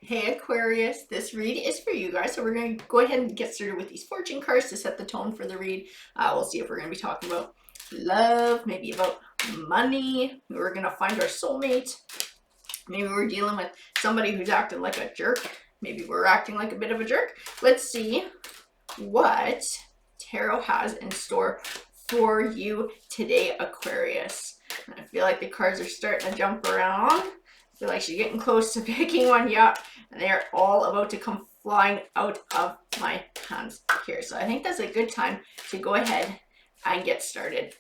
Hey Aquarius, this read is for you guys. So we're going to go ahead and get started with these fortune cards to set the tone for the read. We'll see if we're going to be talking about love, maybe about money. We're going to find our soulmate. Maybe we're dealing with somebody who's acting like a jerk. Maybe we're acting like a bit of a jerk. Let's see what Tarot has in store for you today, Aquarius. I feel like the cards are starting to jump around. I feel like she's getting close to picking one up, and they're all about to come flying out of my hands here. So I think that's a good time to go ahead and get started.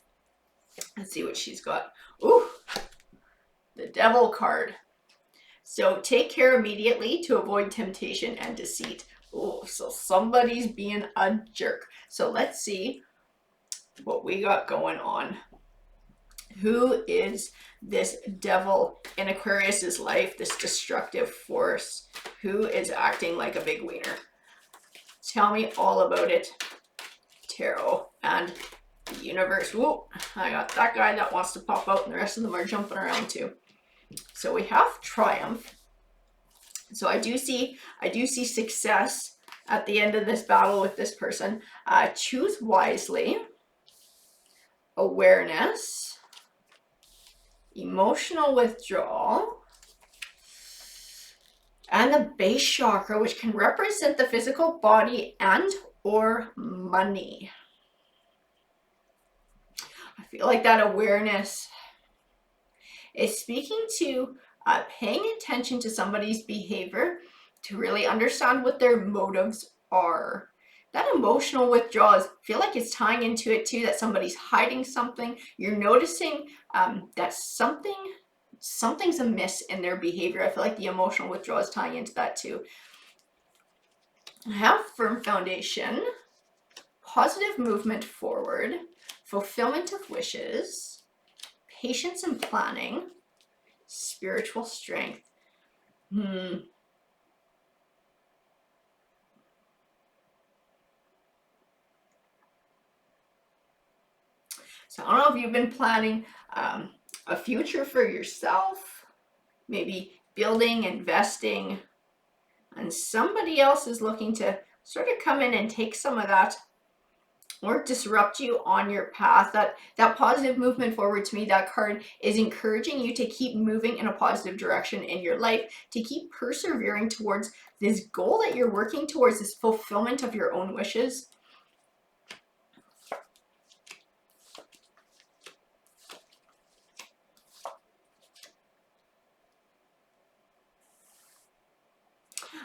Let's see what she's got. Ooh, the Devil card. So take care immediately to avoid temptation and deceit. Oh, so somebody's being a jerk. So let's see what we got going on. Who is this devil in Aquarius's life, this destructive force? Who is acting like a big wiener? Tell me all about it, Tarot and the universe. Whoa, I got that guy that wants to pop out, and the rest of them are jumping around too. So we have Triumph. So I do see success at the end of this battle with this person. Choose wisely. Awareness. Emotional withdrawal. And the base chakra, which can represent the physical body and or money. I feel like that awareness is speaking to paying attention to somebody's behavior to really understand what their motives are. That emotional withdrawal, I feel like it's tying into it too, that somebody's hiding something. You're noticing that something's amiss in their behavior. I feel like the emotional withdrawal is tying into that too. I have firm foundation, positive movement forward, fulfillment of wishes, patience and planning, spiritual strength. So I don't know if you've been planning a future for yourself, maybe building, investing, and somebody else is looking to sort of come in and take some of that or disrupt you on your path. That positive movement forward, to me, that card is encouraging you to keep moving in a positive direction in your life, to keep persevering towards this goal that you're working towards, this fulfillment of your own wishes.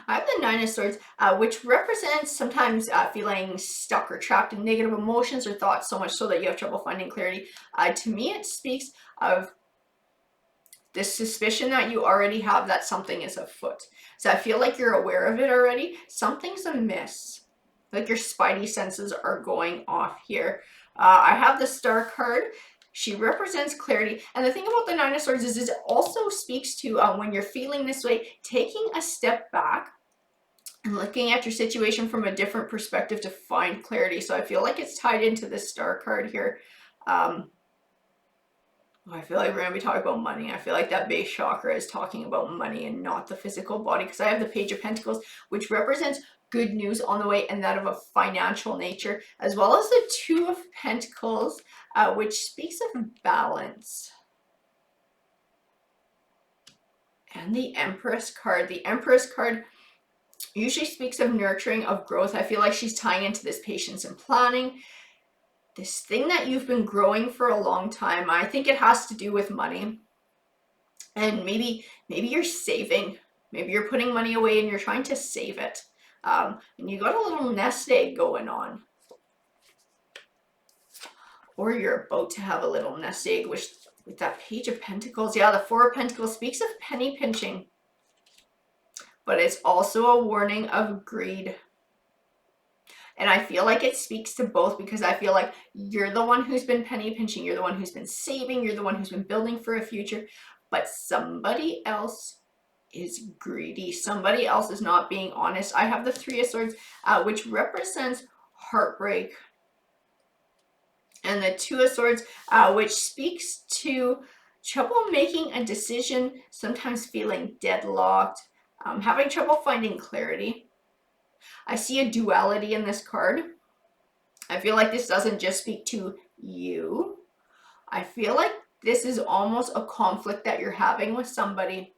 I have the Nine of Swords, which represents sometimes feeling stuck or trapped in negative emotions or thoughts so much so that you have trouble finding clarity. To me, it speaks of this suspicion that you already have that something is afoot. So I feel like you're aware of it already. Something's amiss. Like your spidey senses are going off here. I have the Star card. She represents clarity. And the thing about the Nine of Swords is it also speaks to when you're feeling this way, taking a step back and looking at your situation from a different perspective to find clarity. So I feel like it's tied into this Star card here. I feel like we're going to be talking about money. I feel like that base chakra is talking about money and not the physical body, because I have the Page of Pentacles, which represents good news on the way and that of a financial nature, as well as the Two of Pentacles, which speaks of balance. And the Empress card. The Empress card usually speaks of nurturing, of growth. I feel like she's tying into this patience and planning, this thing that you've been growing for a long time. I think it has to do with money. And maybe you're saving. Maybe you're putting money away and you're trying to save it. And you got a little nest egg going on. Or you're about to have a little nest egg with that Page of Pentacles. Yeah, the Four of Pentacles speaks of penny pinching. But it's also a warning of greed. And I feel like it speaks to both, because I feel like you're the one who's been penny pinching. You're the one who's been saving. You're the one who's been building for a future. But somebody else is greedy. Somebody else is not being honest. I have the Three of Swords, which represents heartbreak. And the Two of Swords, which speaks to trouble making a decision, sometimes feeling deadlocked, Having trouble finding clarity. I see a duality in this card. I feel like this doesn't just speak to you. I feel like this is almost a conflict that you're having with somebody.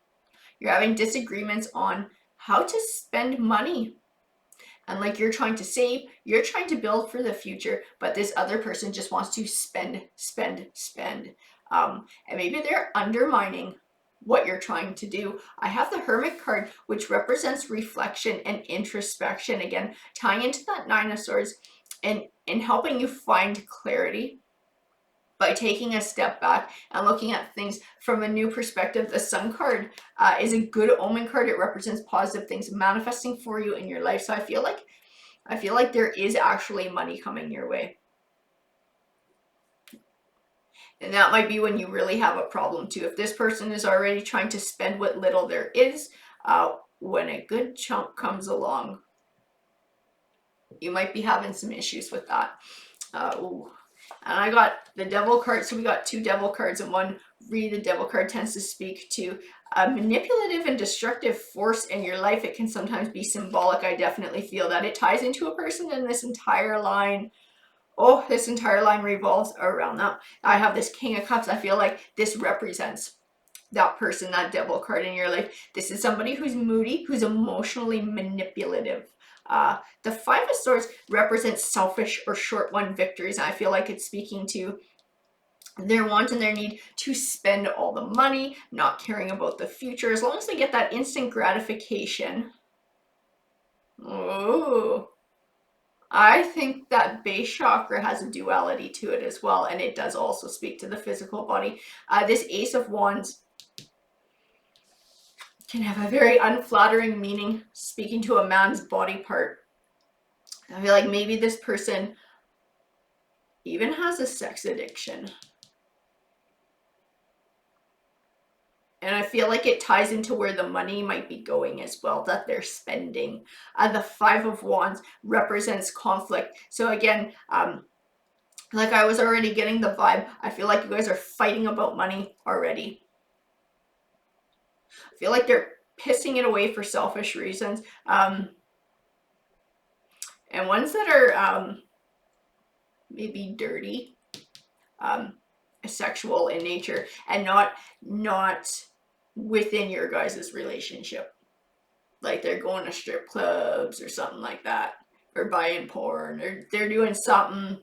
You're having disagreements on how to spend money. And like you're trying to save, you're trying to build for the future, but this other person just wants to spend, spend, spend. And maybe they're undermining what you're trying to do. I have the Hermit card, which represents reflection and introspection. Again, tying into that Nine of Swords and helping you find clarity by taking a step back and looking at things from a new perspective. The Sun card is a good omen card. It represents positive things manifesting for you in your life. So I feel like there is actually money coming your way. And that might be when you really have a problem too. If this person is already trying to spend what little there is, when a good chunk comes along, you might be having some issues with that. Ooh. And I got the Devil card, so we got two Devil cards in one read. The Devil card tends to speak to a manipulative and destructive force in your life. It can sometimes be symbolic. I definitely feel that it ties into a person, and this entire line, oh, this entire line revolves around that. I have this King of Cups. I feel like this represents that person, that Devil card in your life. This is somebody who's moody, who's emotionally manipulative. The Five of Swords represents selfish or short won victories. I feel like it's speaking to their want and their need to spend all the money, not caring about the future, as long as they get that instant gratification. Oh, I think that base chakra has a duality to it as well, and it does also speak to the physical body. This Ace of Wands can have a very unflattering meaning, speaking to a man's body part. I feel like maybe this person even has a sex addiction. And I feel like it ties into where the money might be going as well, that they're spending. The Five of Wands represents conflict. So again, like I was already getting the vibe, I feel like you guys are fighting about money already. I feel like they're pissing it away for selfish reasons. And ones that are maybe dirty, sexual in nature, and not within your guys' relationship. Like they're going to strip clubs or something like that, or buying porn, or they're doing something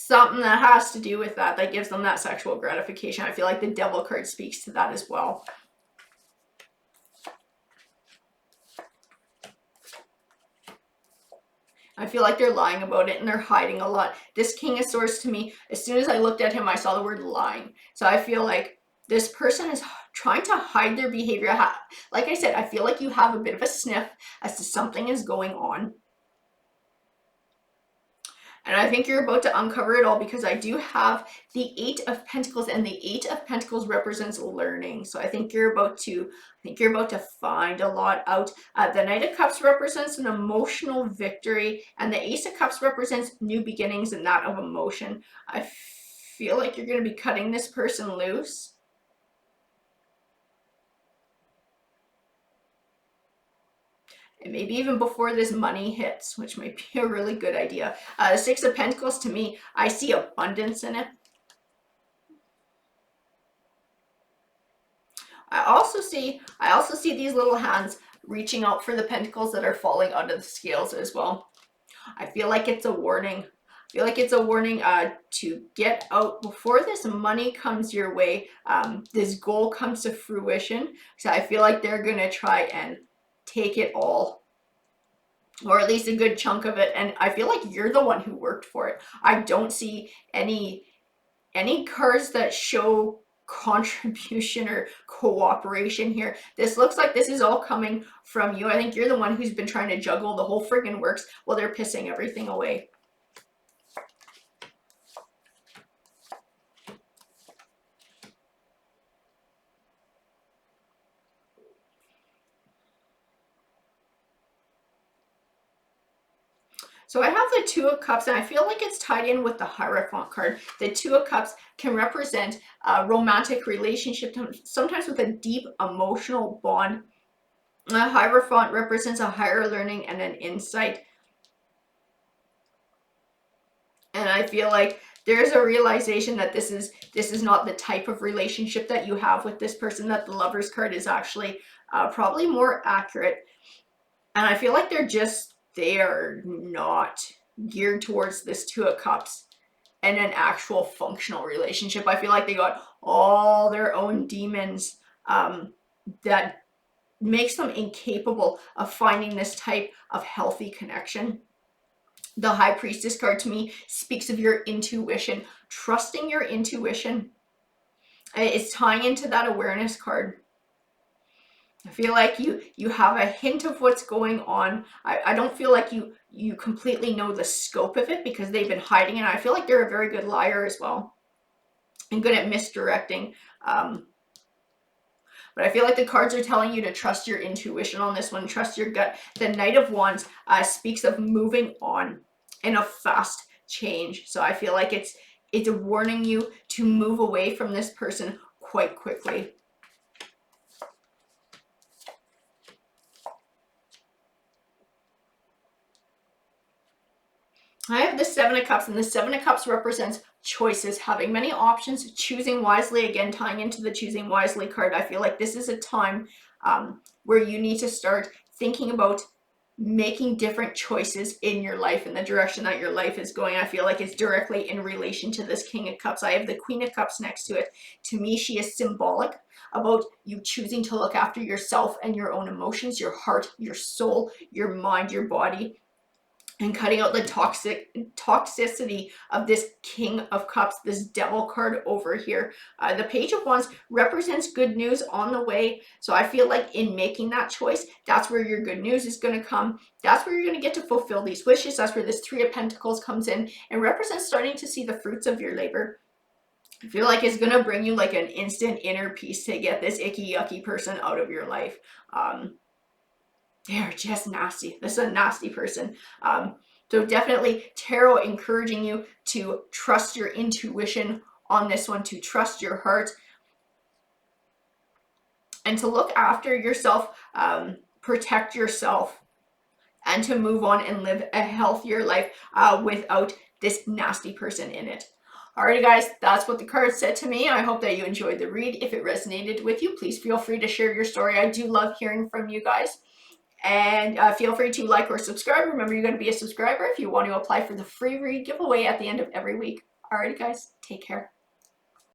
that has to do with that gives them that sexual gratification. I feel like the Devil card speaks to that as well. I feel like they're lying about it and they're hiding a lot. This King of Swords, to me, as soon as I looked at him, I saw the word lying. So I feel like this person is trying to hide their behavior. Like I said, I feel like you have a bit of a sniff as to something is going on. And I think you're about to uncover it all, because I do have the Eight of Pentacles, and the Eight of Pentacles represents learning. So I think you're about to find a lot out. The Knight of Cups represents an emotional victory, and the Ace of Cups represents new beginnings and that of emotion. I feel like you're going to be cutting this person loose. And maybe even before this money hits, which might be a really good idea. The Six of Pentacles, to me, I see abundance in it. I also see these little hands reaching out for the pentacles that are falling out of the scales as well. I feel like it's a warning. I feel like it's a warning to get out before this money comes your way. This goal comes to fruition. So I feel like they're going to try and take it all, or at least a good chunk of it. And I feel like you're the one who worked for it. I don't see any cards that show contribution or cooperation here. This looks like this is all coming from you. I think you're the one who's been trying to juggle the whole friggin' works while they're pissing everything away. So I have the Two of Cups, and I feel like it's tied in with the Hierophant card. The Two of Cups can represent a romantic relationship, sometimes with a deep emotional bond A Hierophant represents a higher learning and an insight. And I feel like there's a realization that this is not the type of relationship that you have with this person, that the Lovers card is actually probably more accurate. And I feel like they are not geared towards this Two of Cups and an actual functional relationship. I feel like they got all their own demons that makes them incapable of finding this type of healthy connection. The High Priestess card to me speaks of your intuition, trusting your intuition. It's tying into that awareness card. I feel like you have a hint of what's going on. I don't feel like you completely know the scope of it because they've been hiding it. I feel like they're a very good liar as well and good at misdirecting. But I feel like the cards are telling you to trust your intuition on this one, trust your gut. The Knight of Wands speaks of moving on in a fast change. So I feel like it's warning you to move away from this person quite quickly. I have the Seven of Cups, and the Seven of Cups represents choices, having many options, choosing wisely. Again, tying into the choosing wisely card, I feel like this is a time where you need to start thinking about making different choices in your life and the direction that your life is going. I feel like it's directly in relation to this King of Cups. I have the Queen of Cups next to it. To me, she is symbolic about you choosing to look after yourself and your own emotions, your heart, your soul, your mind, your body, and cutting out the toxicity of this King of Cups, this Devil card over here. The Page of Wands represents good news on the way. So I feel like in making that choice, that's where your good news is going to come. That's where you're going to get to fulfill these wishes. That's where this Three of Pentacles comes in and represents starting to see the fruits of your labor. I feel like it's going to bring you like an instant inner peace to get this icky, yucky person out of your life. They're just nasty. This is a nasty person. So definitely tarot encouraging you to trust your intuition on this one, to trust your heart, and to look after yourself, protect yourself, and to move on and live a healthier life without this nasty person in it. Alrighty guys, that's what the card said to me. I hope that you enjoyed the read. If it resonated with you, please feel free to share your story. I do love hearing from you guys. And feel free to like or subscribe. Remember, you're going to be a subscriber if you want to apply for the free read giveaway at the end of every week. Alrighty guys, take care.